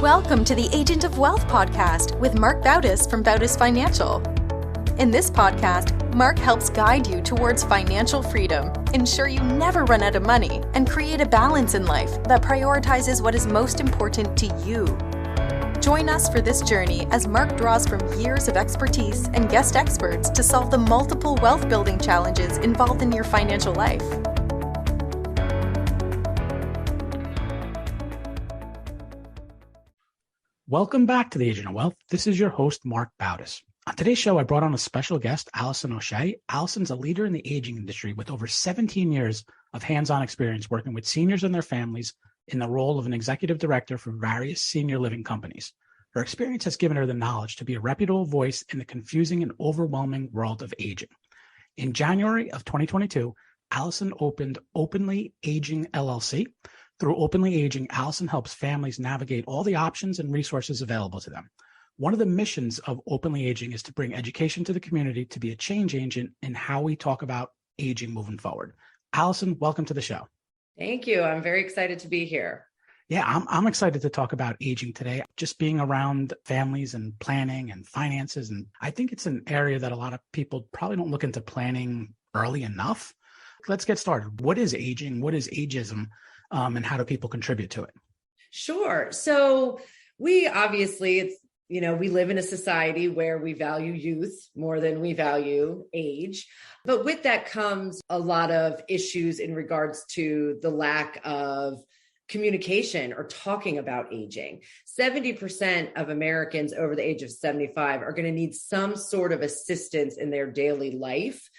Welcome to the Agent of Wealth podcast with Marc Bautis from Bautis Financial. In this podcast, Marc helps guide you towards financial freedom, ensure you never run out of money, and create a balance in life that prioritizes what is most important to you. Join us for this journey as Marc draws from years of expertise and guest experts to solve the multiple wealth building challenges involved in your financial life. Welcome back to the Agent of Wealth. This is your host, Marc Bautis. On today's show, I brought on a special guest, Allison O'Shea. Allison's a leader in the aging industry with over 17 years of hands-on experience working with seniors and their families in the role of an executive director for various senior living companies. Her experience has given her the knowledge to be a reputable voice in the confusing and overwhelming world of aging. In January of 2022, Allison opened Openly Aging LLC. Through Openly Aging, Allison helps families navigate all the options and resources available to them. One of the missions of Openly Aging is to bring education to the community to be a change agent in how we talk about aging moving forward. Allison, welcome to the show. Thank you. I'm very excited to be here. Yeah, I'm excited to talk about aging today. Just being around families and planning and finances. And I think it's an area that a lot of people probably don't look into planning early enough. Let's get started. What is aging? What is ageism? And how do people contribute to it? Sure. So we obviously, we live in a society where we value youth more than we value age. But with that comes a lot of issues in regards to the lack of communication or talking about aging. 70% of Americans over the age of 75 are going to need some sort of assistance in their daily life.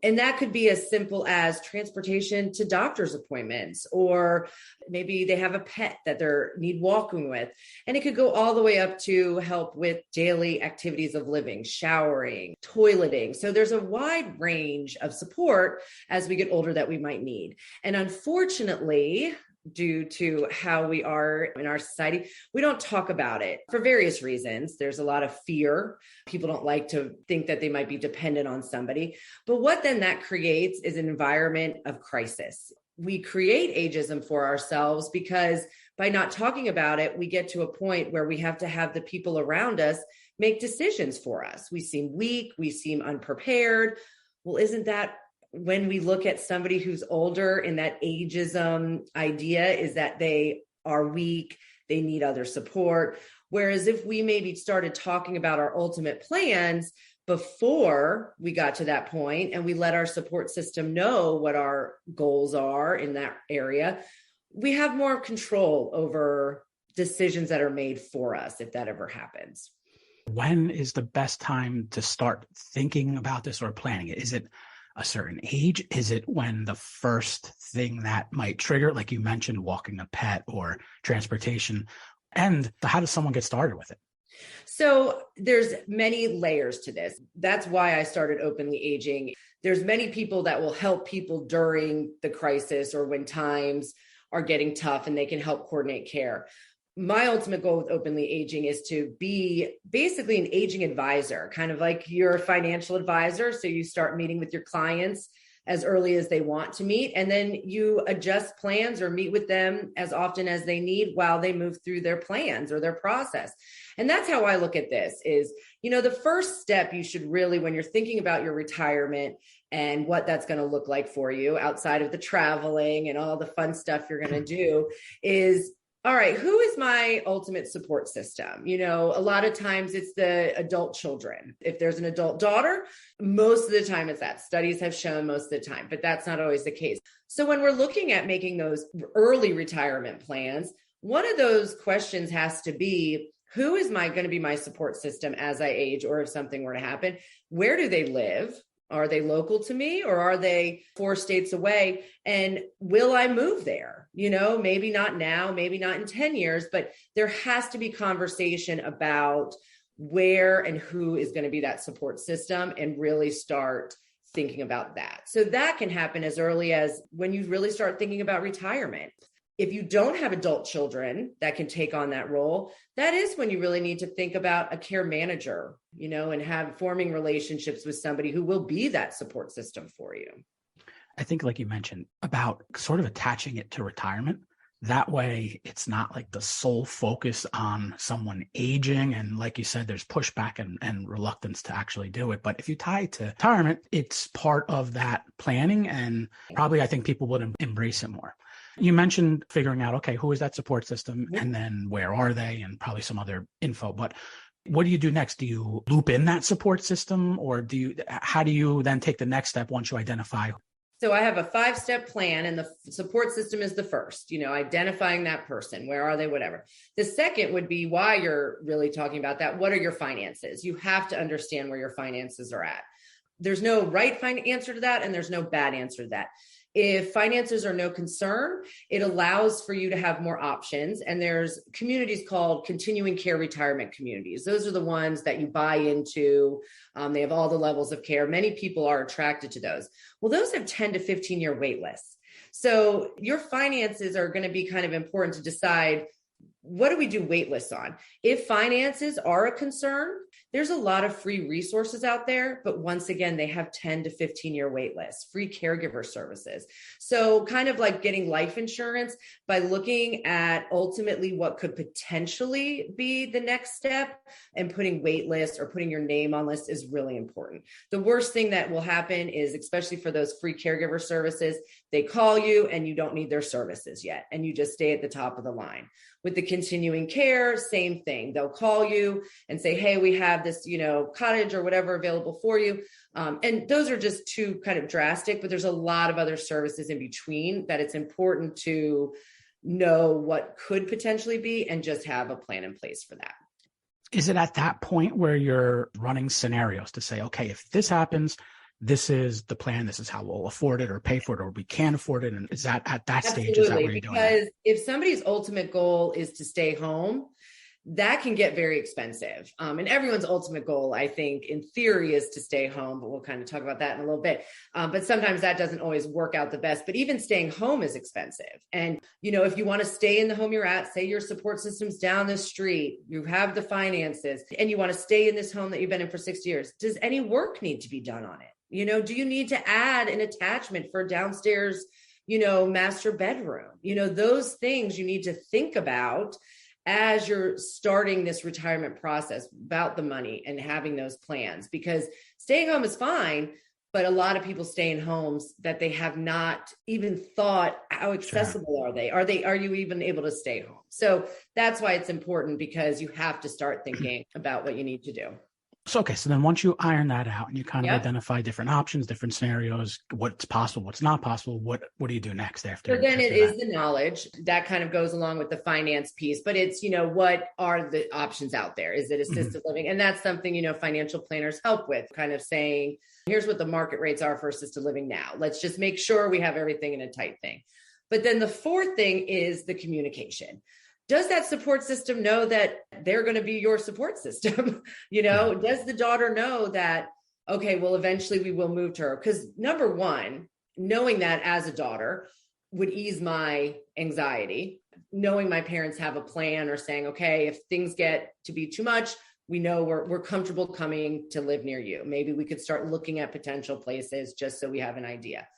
And that could be as simple as transportation to doctor's appointments, or maybe they have a pet that they need walking with. And it could go all the way up to help with daily activities of living, showering, toileting. So there's a wide range of support as we get older that we might need. And unfortunately, due to how we are in our society, we don't talk about it for various reasons. There's a lot of fear. People don't like to think that they might be dependent on somebody. But what then that creates is an environment of crisis. We create ageism for ourselves because by not talking about it, we get to a point where we have to have the people around us make decisions for us. We seem weak. We seem unprepared. Well, isn't that when we look at somebody who's older, and that ageism idea is that they are weak, they need other support. Whereas if we maybe started talking about our ultimate plans before we got to that point, and we let our support system know what our goals are in that area, we have more control over decisions that are made for us if that ever happens. When is the best time to start thinking about this or planning it? Is it a certain age? Is it when the first thing that might trigger, like you mentioned, walking a pet or transportation? And how does someone get started with it? So there's many layers to this. That's why I started Openly Aging. There's many people that will help people during the crisis or when times are getting tough, and they can help coordinate care. My ultimate goal with Openly Aging is to be basically an aging advisor, kind of like you're a financial advisor. So you start meeting with your clients as early as they want to meet, and then you adjust plans or meet with them as often as they need while they move through their plans or their process. And that's how I look at this is, the first step you should really, when you're thinking about your retirement and what that's going to look like for you outside of the traveling and all the fun stuff you're going to do is, all right, who is my ultimate support system? A lot of times it's the adult children. If there's an adult daughter, most of the time it's that. Studies have shown most of the time, but that's not always the case. So when we're looking at making those early retirement plans, one of those questions has to be, who is going to be my support system as I age, or if something were to happen? Where do they live? Are they local to me, or are they 4 states away? And will I move there? Maybe not now, maybe not in 10 years, but there has to be conversation about where and who is going to be that support system, and really start thinking about that. So that can happen as early as when you really start thinking about retirement. If you don't have adult children that can take on that role, that is when you really need to think about a care manager, and forming relationships with somebody who will be that support system for you. I think, like you mentioned, about sort of attaching it to retirement. That way, it's not like the sole focus on someone aging. And like you said, there's pushback and reluctance to actually do it. But if you tie it to retirement, it's part of that planning. And probably I think people would embrace it more. You mentioned figuring out, okay, who is that support system? And then where are they? And probably some other info. But what do you do next? Do you loop in that support system, or how do you then take the next step once you identify? So I have a 5-step plan, and the support system is the first, identifying that person. Where are they? Whatever. The second would be why you're really talking about that. What are your finances? You have to understand where your finances are at. There's no right answer to that, and there's no bad answer to that. If finances are no concern, it allows for you to have more options. And there's communities called continuing care retirement communities. Those are the ones that you buy into. They have all the levels of care. Many people are attracted to those. Well, those have 10 to 15-year wait lists. So your finances are going to be kind of important to decide, what do we do wait lists on? If finances are a concern, there's a lot of free resources out there, but once again, they have 10 to 15-year wait lists, free caregiver services. So kind of like getting life insurance by looking at ultimately what could potentially be the next step, and putting wait lists or putting your name on list is really important. The worst thing that will happen is, especially for those free caregiver services, they call you and you don't need their services yet, and you just stay at the top of the line. With the continuing care, same thing. They'll call you and say, hey, we have this, cottage or whatever available for you. And those are just two kind of drastic, but there's a lot of other services in between that it's important to know what could potentially be and just have a plan in place for that. Is it at that point where you're running scenarios to say, okay, if this happens, this is the plan, this is how we'll afford it or pay for it, or we can't afford it? And is that at that Absolutely, stage, is that where you're doing that? because if somebody's ultimate goal is to stay home, that can get very expensive. And everyone's ultimate goal, I think, in theory, is to stay home, but we'll kind of talk about that in a little bit. But sometimes that doesn't always work out the best, but even staying home is expensive. And, if you want to stay in the home you're at, say your support system's down the street, you have the finances, and you want to stay in this home that you've been in for 6 years, does any work need to be done on it? Do you need to add an attachment for downstairs, master bedroom? Those things you need to think about as you're starting this retirement process about the money and having those plans, because staying home is fine, but a lot of people stay in homes that they have not even thought, how accessible are they? Are you even able to stay home? So that's why it's important, because you have to start thinking about what you need to do. So then once you iron that out and you kind of identify different options, different scenarios, what's possible, what's not possible, what do you do next after? So then it is the knowledge that kind of goes along with the finance piece, but it's, what are the options out there? Is it assisted living? And that's something, financial planners help with, kind of saying, here's what the market rates are for assisted living now. Let's just make sure we have everything in a tight thing. But then the fourth thing is the communication. Does that support system know that they're going to be your support system? Does the daughter know that, okay, well, eventually we will move to her? Because number one, knowing that as a daughter would ease my anxiety. Knowing my parents have a plan, or saying, okay, if things get to be too much, we know we're comfortable coming to live near you. Maybe we could start looking at potential places just so we have an idea.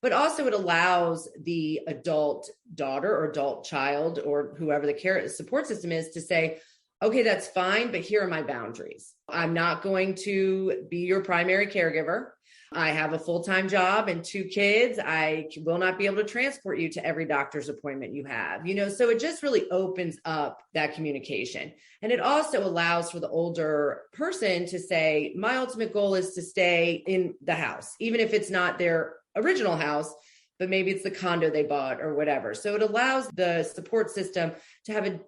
But also it allows the adult daughter or adult child or whoever the care support system is to say, okay, that's fine, but here are my boundaries. I'm not going to be your primary caregiver. I have a full-time job and 2 kids. I will not be able to transport you to every doctor's appointment you have, so it just really opens up that communication. And it also allows for the older person to say, my ultimate goal is to stay in the house, even if it's not their original house, but maybe it's the condo they bought or whatever. So it allows the support system to have a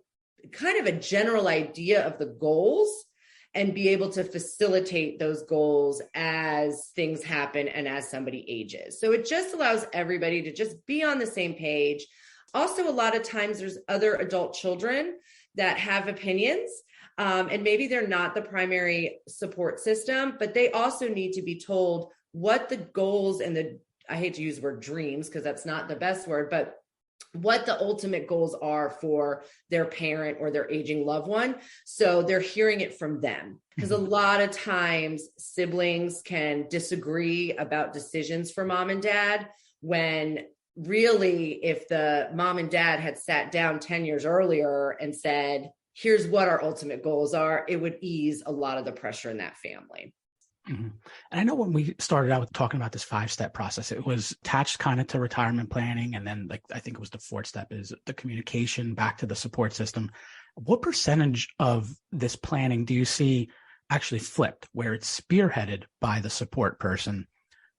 kind of a general idea of the goals and be able to facilitate those goals as things happen and as somebody ages. So it just allows everybody to just be on the same page. Also, a lot of times there's other adult children that have opinions, and maybe they're not the primary support system, but they also need to be told what the goals and I hate to use the word dreams because that's not the best word, but what the ultimate goals are for their parent or their aging loved one. So they're hearing it from them, because a lot of times siblings can disagree about decisions for mom and dad when really, if the mom and dad had sat down 10 years earlier and said, here's what our ultimate goals are, it would ease a lot of the pressure in that family. Mm-hmm. And I know when we started out with talking about this 5-step process, it was attached kind of to retirement planning. And then I think it was the 4th step is the communication back to the support system. What percentage of this planning do you see actually flipped, where it's spearheaded by the support person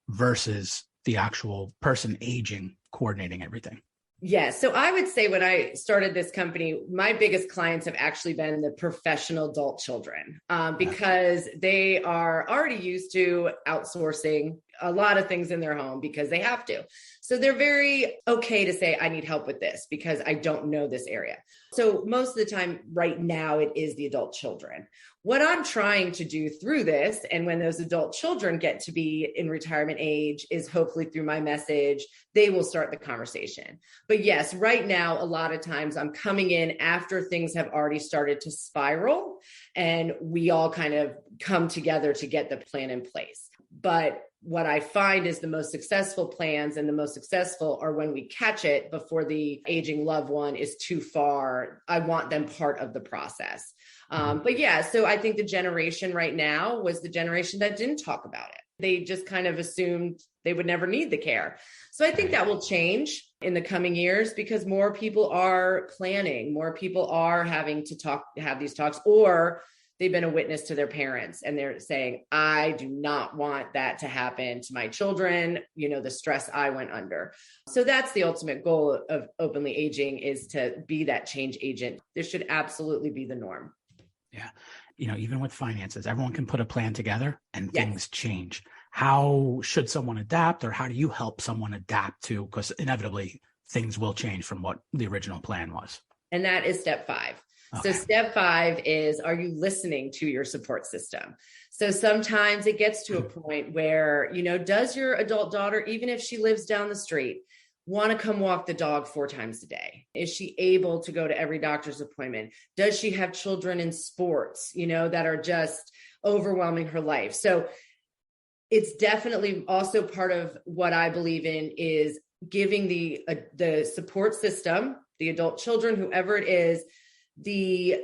versus the actual person aging, coordinating everything? Yes. So I would say when I started this company, my biggest clients have actually been the professional adult children because they are already used to outsourcing a lot of things in their home because they have to. So they're very okay to say, I need help with this because I don't know this area. So most of the time right now, it is the adult children. What I'm trying to do through this, and when those adult children get to be in retirement age, is hopefully through my message, they will start the conversation. But yes, right now, a lot of times I'm coming in after things have already started to spiral and we all kind of come together to get the plan in place. But what I find is the most successful plans and the most successful are when we catch it before the aging loved one is too far. I want them part of the process. But yeah, so I think the generation right now was the generation that didn't talk about it. They just kind of assumed they would never need the care. So I think that will change in the coming years because more people are planning, more people are having to have these talks, or they've been a witness to their parents and they're saying, I do not want that to happen to my children, the stress I went under. So that's the ultimate goal of Openly Aging, is to be that change agent. This should absolutely be the norm. Yeah. Even with finances, everyone can put a plan together and things change. How should someone adapt, or how do you help someone adapt to, because inevitably things will change from what the original plan was? And that is step 5. Okay. So step 5 is, are you listening to your support system? So sometimes it gets to a point where, does your adult daughter, even if she lives down the street, want to come walk the dog 4 times a day? Is she able to go to every doctor's appointment? Does she have children in sports, that are just overwhelming her life? So it's definitely also part of what I believe in is giving the support system, the adult children, whoever it is, the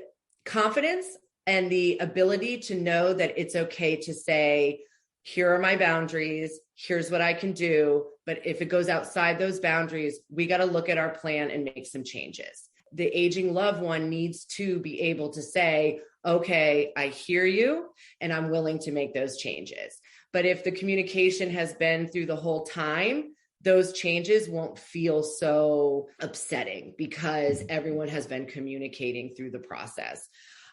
confidence and the ability to know that it's okay to say, here are my boundaries, here's what I can do. But if it goes outside those boundaries, we got to look at our plan and make some changes. The aging loved one needs to be able to say, okay, I hear you, and I'm willing to make those changes. But if the communication has been through the whole time, those changes won't feel so upsetting because everyone has been communicating through the process.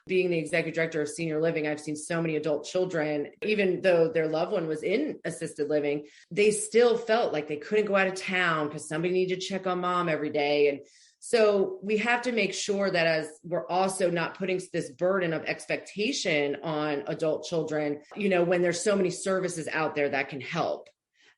Being the executive director of senior living, I've seen so many adult children, even though their loved one was in assisted living, they still felt like they couldn't go out of town because somebody needed to check on mom every day. And so we have to make sure that as we're also not putting this burden of expectation on adult children, when there's so many services out there that can help.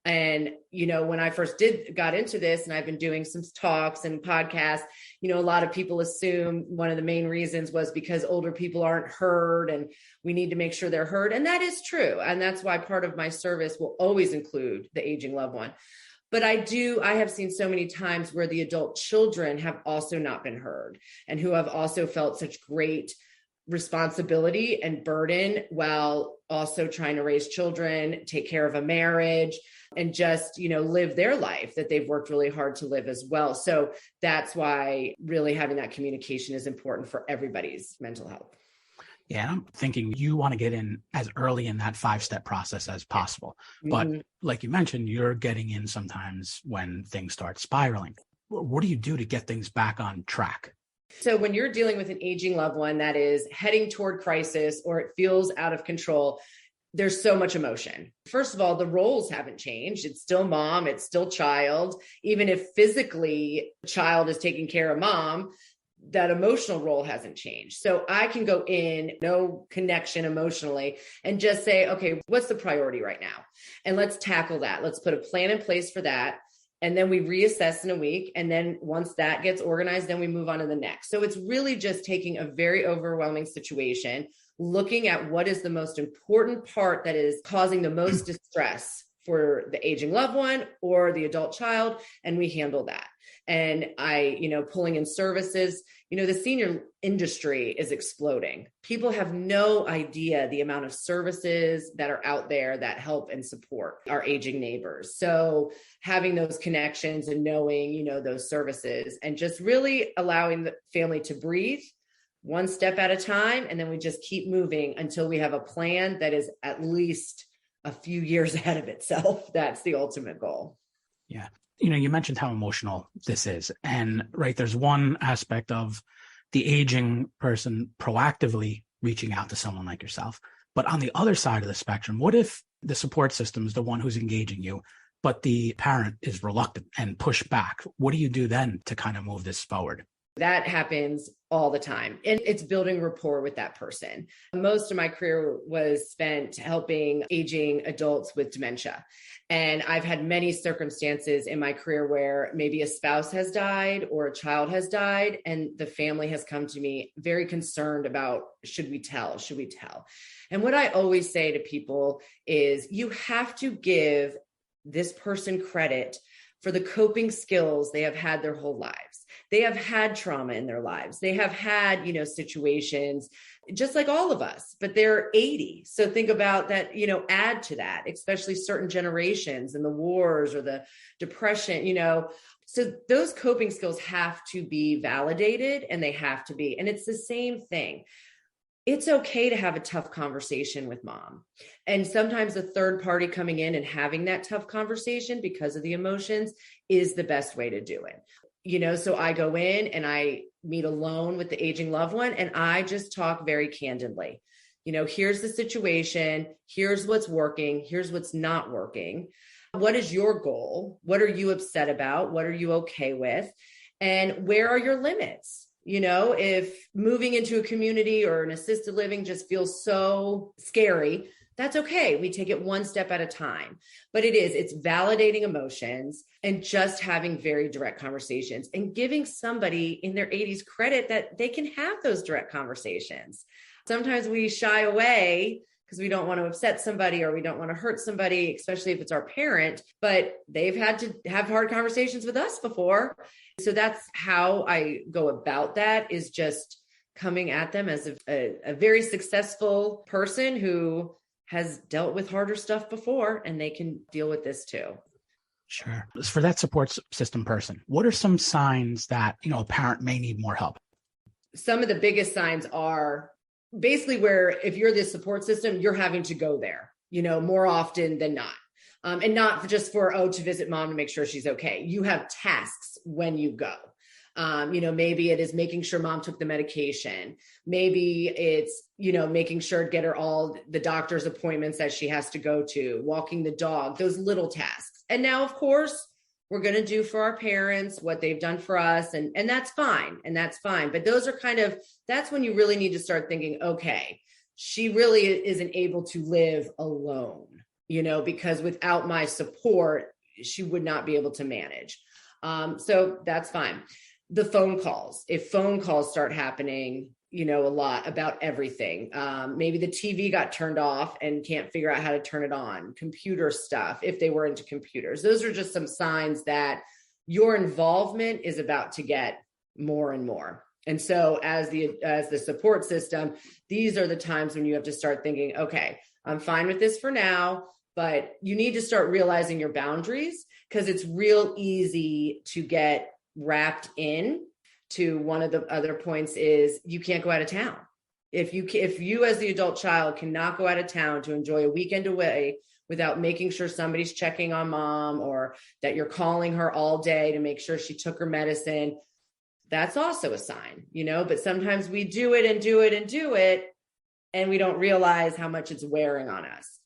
And, when I first got into this, and I've been doing some talks and podcasts, a lot of people assume one of the main reasons was because older people aren't heard and we need to make sure they're heard. And that is true. And that's why part of my service will always include the aging loved one. But I have seen so many times where the adult children have also not been heard and who have also felt such great responsibility and burden while also trying to raise children, take care of a marriage, and just, live their life that they've worked really hard to live as well. So that's why really having that communication is important for everybody's mental health. Yeah, I'm thinking you want to get in as early in that 5-step process as possible. But like you mentioned, you're getting in sometimes when things start spiraling. What do you do to get things back on track? So when you're dealing with an aging loved one that is heading toward crisis or it feels out of control, there's so much emotion. First of all, the roles haven't changed. It's still mom, it's still child. Even if physically child is taking care of mom, that emotional role hasn't changed. So I can go in, no connection emotionally, and just say, okay, what's the priority right now? And let's tackle that. Let's put a plan in place for that. And then we reassess in a week. And then once that gets organized, then we move on to the next. So it's really just taking a very overwhelming situation, looking at what is the most important part that is causing the most distress for the aging loved one or the adult child, and we handle that. And pulling in services, the senior industry is exploding. People have no idea the amount of services that are out there that help and support our aging neighbors. So having those connections and knowing, those services and just really allowing the family to breathe one step at a time. And then we just keep moving until we have a plan that is at least a few years ahead of itself. That's the ultimate goal. Yeah. You mentioned how emotional this is. And there's one aspect of the aging person proactively reaching out to someone like yourself. But on the other side of the spectrum, what if the support system is the one who's engaging you, but the parent is reluctant and push back? What do you do then to kind of move this forward? That happens all the time. And it's building rapport with that person. Most of my career was spent helping aging adults with dementia. And I've had many circumstances in my career where maybe a spouse has died or a child has died, and the family has come to me very concerned about, should we tell? And what I always say to people is you have to give this person credit for the coping skills they have had their whole lives. They have had trauma in their lives. They have had, situations just like all of us, but they're 80. So think about that, add to that, especially certain generations and the wars or the depression, so those coping skills have to be validated and it's the same thing. It's okay to have a tough conversation with mom. And sometimes the third party coming in and having that tough conversation because of the emotions is the best way to do it. So I go in and I meet alone with the aging loved one and I just talk very candidly. Here's the situation. Here's what's working. Here's what's not working. What is your goal? What are you upset about? What are you okay with? And where are your limits? If moving into a community or an assisted living just feels so scary, that's okay. We take it one step at a time, but it's validating emotions and just having very direct conversations and giving somebody in their 80s credit that they can have those direct conversations. Sometimes we shy away because we don't want to upset somebody or we don't want to hurt somebody, especially if it's our parent, but they've had to have hard conversations with us before. So that's how I go about that, is just coming at them as a very successful person who has dealt with harder stuff before, and they can deal with this too. Sure. For that support system person, what are some signs that, a parent may need more help? Some of the biggest signs are basically where if you're the support system, you're having to go there, more often than not. And not just to visit mom to make sure she's okay. You have tasks when you go. Maybe it is making sure mom took the medication. Maybe it's, making sure to get her all the doctor's appointments that she has to go to, walking the dog, those little tasks. And now, of course, we're going to do for our parents what they've done for us. And that's fine. But those are that's when you really need to start thinking, okay, she really isn't able to live alone, because without my support, she would not be able to manage. So that's fine. The phone calls, if phone calls start happening, a lot about everything. Maybe the TV got turned off and can't figure out how to turn it on. Computer stuff, if they were into computers. Those are just some signs that your involvement is about to get more and more. And so as the support system, these are the times when you have to start thinking, okay, I'm fine with this for now, but you need to start realizing your boundaries, because it's real easy to get wrapped in to one of the other points is you can't go out of town. If you as the adult child cannot go out of town to enjoy a weekend away without making sure somebody's checking on mom, or that you're calling her all day to make sure she took her medicine, that's also a sign, but sometimes we do it and we don't realize how much it's wearing on us.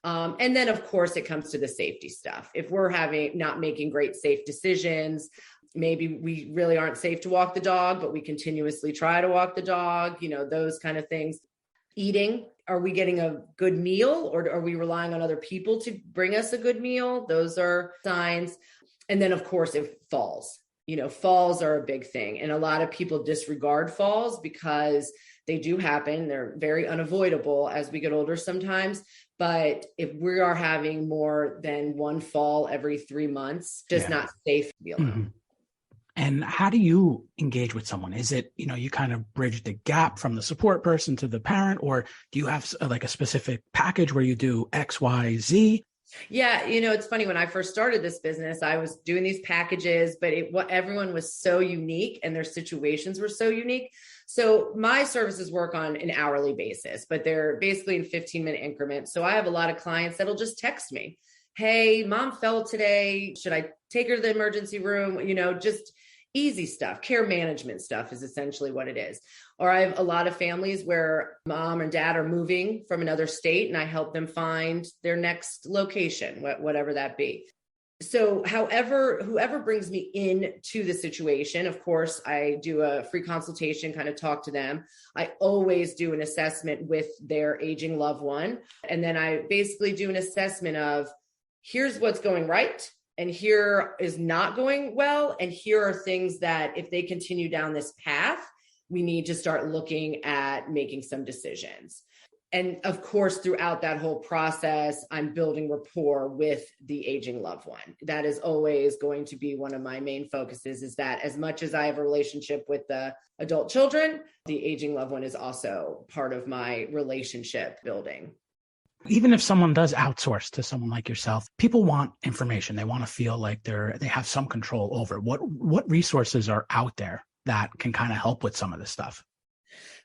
And then of course it comes to the safety stuff. If we're not making great safe decisions, maybe we really aren't safe to walk the dog, but we continuously try to walk the dog, those kind of things. Eating, are we getting a good meal, or are we relying on other people to bring us a good meal? Those are signs. And then of course, if falls, falls are a big thing. And a lot of people disregard falls because they do happen. They're very unavoidable as we get older sometimes, But if we are having more than one fall every 3 months, just not safe to be alone. Mm-hmm. And how do you engage with someone? Is it, you kind of bridge the gap from the support person to the parent, or do you have like a specific package where you do X, Y, Z? Yeah. It's funny, when I first started this business, I was doing these packages, but everyone was so unique and their situations were so unique. So my services work on an hourly basis, but they're basically in 15-minute increments. So I have a lot of clients that'll just text me, hey, mom fell today. Should I take her to the emergency room? Just easy stuff. Care management stuff is essentially what it is. Or I have a lot of families where mom and dad are moving from another state and I help them find their next location, whatever that be. So whoever brings me into the situation, of course, I do a free consultation, kind of talk to them. I always do an assessment with their aging loved one. And then I basically do an assessment of, here's what's going right, and here is not going well. And here are things that if they continue down this path, we need to start looking at making some decisions. And of course, throughout that whole process, I'm building rapport with the aging loved one. That is always going to be one of my main focuses, is that as much as I have a relationship with the adult children, the aging loved one is also part of my relationship building. Even if someone does outsource to someone like yourself, people want information. They want to feel like they have some control over what resources are out there that can kind of help with some of this stuff.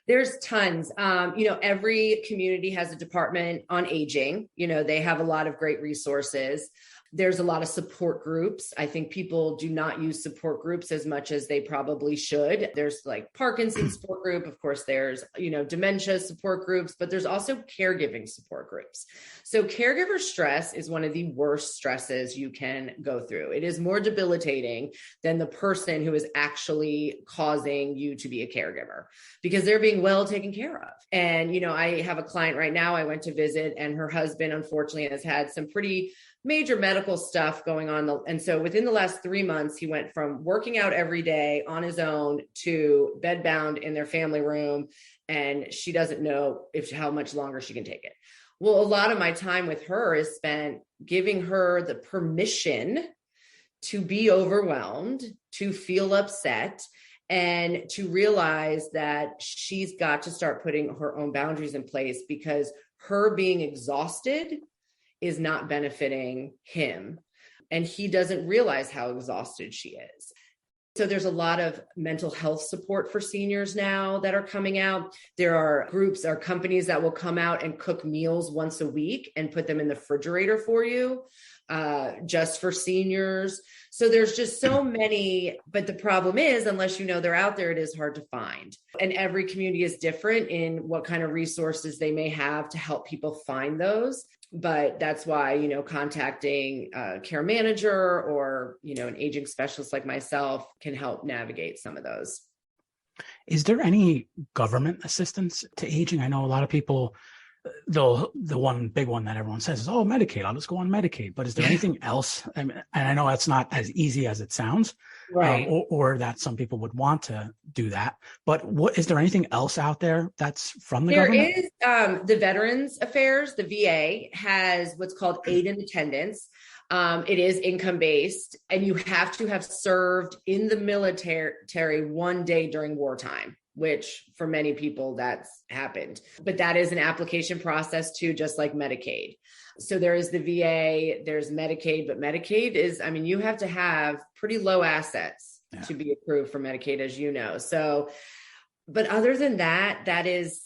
There's tons. Every community has a department on aging. They have a lot of great resources. There's a lot of support groups. I think people do not use support groups as much as they probably should. There's like Parkinson's support group. Of course, there's, dementia support groups, but there's also caregiving support groups. So caregiver stress is one of the worst stresses you can go through. It is more debilitating than the person who is actually causing you to be a caregiver, because they're being well taken care of. And, I have a client right now I went to visit, and her husband, unfortunately, has had some pretty major medical stuff going on. And so within the last 3 months, he went from working out every day on his own to bedbound in their family room. And she doesn't know how much longer she can take it. Well, a lot of my time with her is spent giving her the permission to be overwhelmed, to feel upset, and to realize that she's got to start putting her own boundaries in place, because her being exhausted is not benefiting him. And he doesn't realize how exhausted she is. So there's a lot of mental health support for seniors now that are coming out. There are groups or companies that will come out and cook meals once a week and put them in the refrigerator for you, just for seniors. So there's just so many, but the problem is, unless they're out there, it is hard to find. And every community is different in what kind of resources they may have to help people find those. But that's why, contacting a care manager or, an aging specialist like myself can help navigate some of those. Is there any government assistance to aging? I know a lot of people, the one big one that everyone says is, oh, Medicaid, I'll just go on Medicaid. But is there anything else? And I know that's not as easy as it sounds, right? Or that some people would want to do that. But is there anything else out there that's from the government? There is the Veterans Affairs, the VA has what's called aid in attendance. It is income-based, and you have to have served in the military 1 day during wartime, which for many people that's happened. But that is an application process too, just like Medicaid. So there is the VA, there's Medicaid, but Medicaid is, you have to have pretty low assets to be approved for Medicaid, as you know. So, but other than that, that is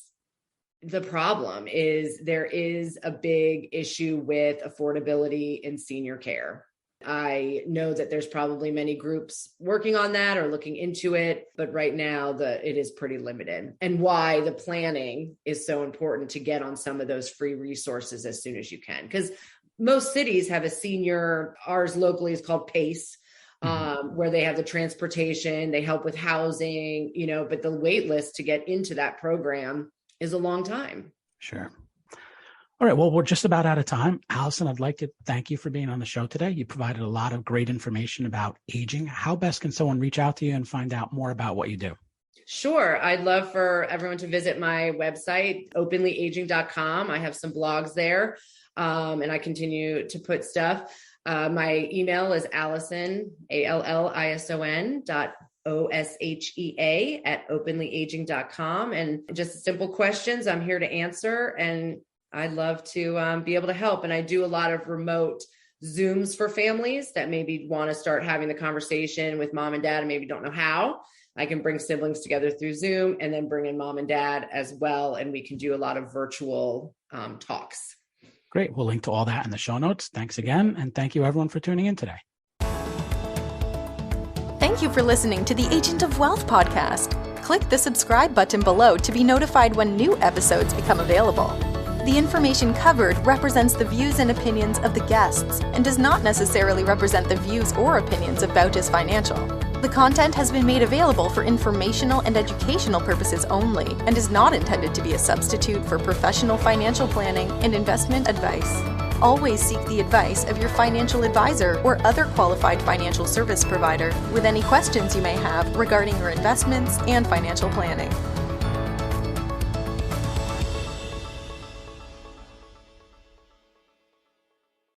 the problem. Is there is a big issue with affordability in senior care. I know that there's probably many groups working on that or looking into it, but right now it is pretty limited, and why the planning is so important to get on some of those free resources as soon as you can. Because most cities have a senior, ours locally is called PACE, where they have the transportation, they help with housing, but the wait list to get into that program is a long time. Sure. All right. Well, we're just about out of time. Allison, I'd like to thank you for being on the show today. You provided a lot of great information about aging. How best can someone reach out to you and find out more about what you do? Sure. I'd love for everyone to visit my website, openlyaging.com. I have some blogs there, and I continue to put stuff. My email is Allison, ALLISON OSHEA @openlyaging.com. And just simple questions I'm here to answer. And I'd love to be able to help. And I do a lot of remote Zooms for families that maybe want to start having the conversation with mom and dad and maybe don't know how. I can bring siblings together through Zoom and then bring in mom and dad as well. And we can do a lot of virtual talks. Great. We'll link to all that in the show notes. Thanks again. And thank you everyone for tuning in today. Thank you for listening to the Agent of Wealth podcast. Click the subscribe button below to be notified when new episodes become available. The information covered represents the views and opinions of the guests and does not necessarily represent the views or opinions of Bautis Financial. The content has been made available for informational and educational purposes only and is not intended to be a substitute for professional financial planning and investment advice. Always seek the advice of your financial advisor or other qualified financial service provider with any questions you may have regarding your investments and financial planning.